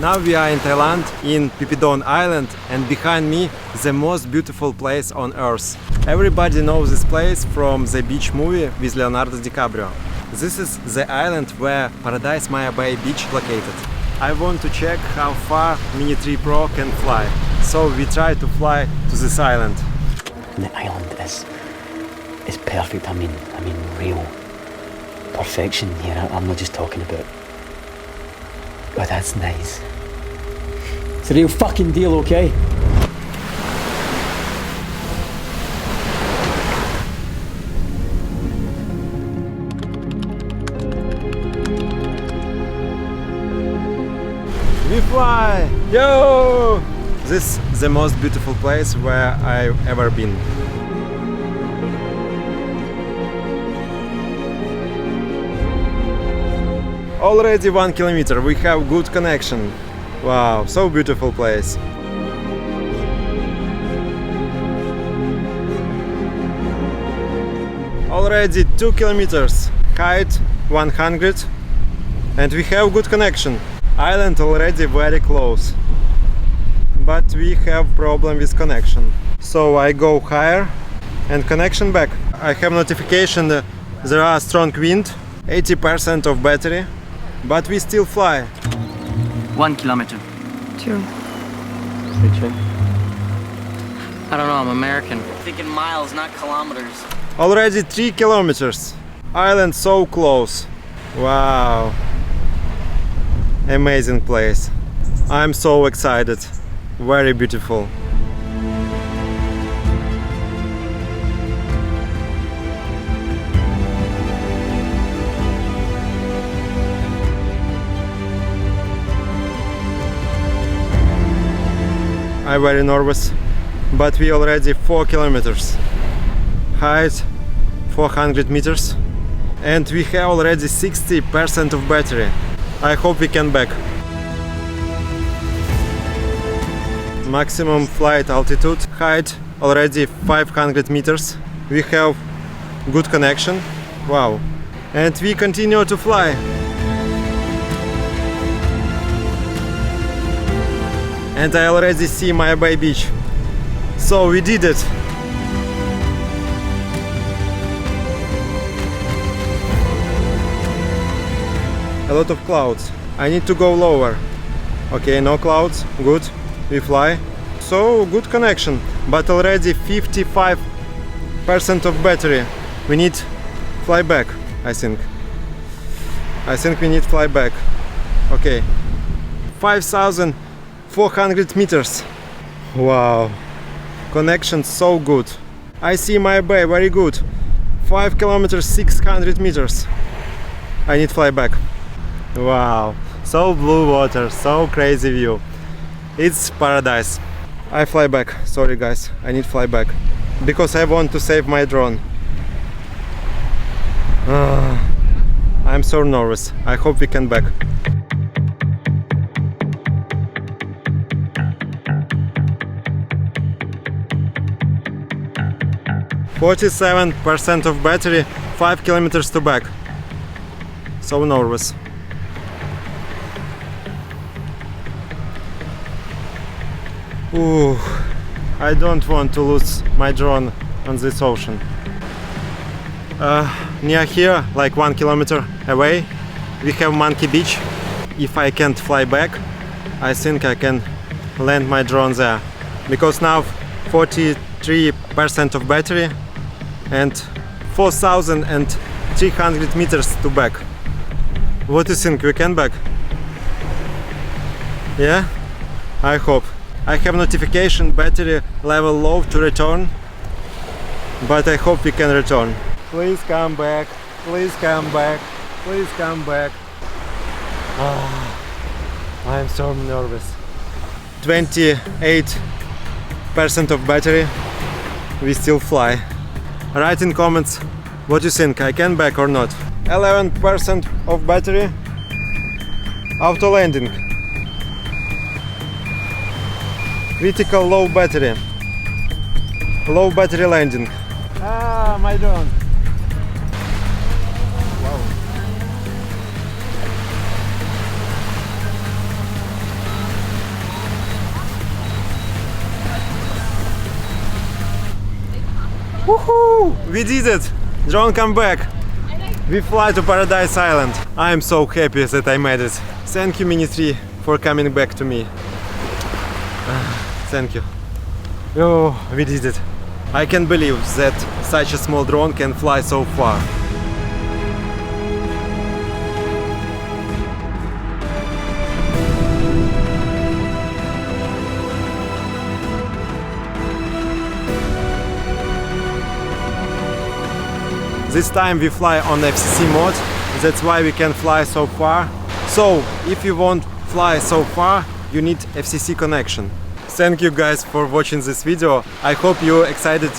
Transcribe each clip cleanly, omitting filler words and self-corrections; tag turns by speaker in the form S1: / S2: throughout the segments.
S1: Now we are in Thailand, in Phi Phi Island, and behind me the most beautiful place on earth. Everybody knows this place from the beach movie with Leonardo DiCaprio. This is the island where Paradise Maya Bay beach located. I want to check how far Mini 3 Pro can fly. So we try to fly to this island.
S2: The island is perfect. I mean real perfection here. I'm not just talking about, oh, that's nice. It's a real fucking deal, okay?
S1: We fly! Yo! This is the most beautiful place where I've ever been. Already 1 kilometer, we have good connection. Wow, so beautiful place. Already 2 kilometers, height 100, and we have good connection. Island already very close, but we have problem with connection. So I go higher and connection back. I have notification that there are strong wind, 80% of battery, but we still fly.
S2: 1 kilometer.
S3: 2.
S2: I don't know, I'm American. Thinking miles, not kilometers.
S1: Already 3 kilometers. Island so close. Wow. Amazing place. I'm so excited. Very beautiful. I'm very nervous, but we already 4 kilometers. Height 400 meters, and we have already 60% of battery. I hope we can back. Maximum flight altitude, height already 500 meters. We have good connection. Wow. And we continue to fly. And I already see Maya Bay beach. So we did it. A lot of clouds. I need to go lower. Okay, no clouds. Good. We fly. So good connection. But already 55% of battery. We need fly back, I think. I think we need fly back. Okay. 5,400 meters. Wow. Connection so good. I see Maya Bay very good. 5 kilometers, 600 meters. I need fly back. Wow, so blue water, so crazy view. It's paradise. I fly back. Sorry guys, I need fly back because I want to save my drone. I'm so nervous. I hope we can back. %47% of battery, 5 kilometers to back. So nervous. Ooh, I don't want to lose my drone on this ocean. Near here, like 1 kilometer away, we have Monkey Beach. If I can't fly back, I think I can land my drone there. Because now 43% of battery and 4,300 meters to back. What do you think, we can back? Yeah? I hope. I have notification battery level low to return, but I hope we can return. Please come back, please come back, please come back. I'm so nervous. 28% of battery, we still fly. Write in comments what you think, I can back or not. 11% of battery, auto landing. Critical low battery landing. My drone. Wow. Woohoo! We did it! Drone come back! We fly to Paradise Island. I am so happy that I made it. Thank you Mini 3 for coming back to me. Thank you. Oh, we did it. I can't believe that such a small drone can fly so far. This time we fly on FCC mode, that's why we can fly so far. So, if you want to fly so far, you need FCC connection. Thank you guys for watching this video. I hope you excited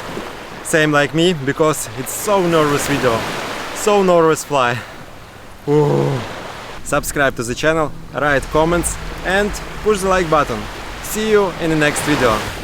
S1: same like me, because it's so nervous video. So nervous fly. Ooh. Subscribe to the channel, write comments and push the like button. See you in the next video.